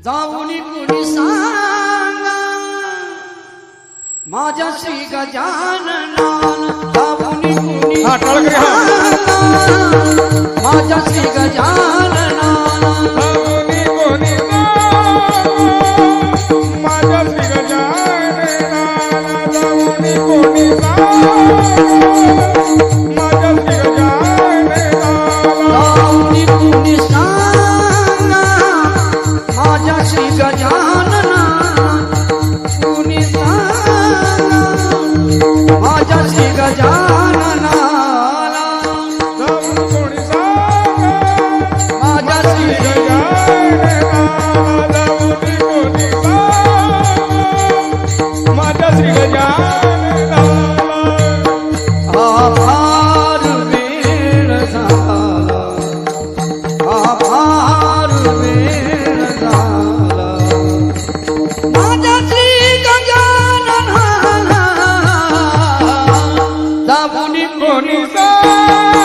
जाऊनी कुणी सांगा माझ्या श्री गजाननाला जाऊनी कुणी सांगा माझ्या श्री गजाननाला जाऊनी कोणी माझ्या श्री गजाननाला जाऊनी कोणी माझ्या श्री गजाननाला जाऊनी कुणी सांगा माझ्या श्री गजानना कुणी सांगा माझ्या श्री गजाननाला जाऊनी कोणी माझ्या श्री माझ्या श्री गजाननाला आभार वेळ झाला आभार वेळ झाला माझ्या श्री गजाननाला जाऊनी कोणी कोणी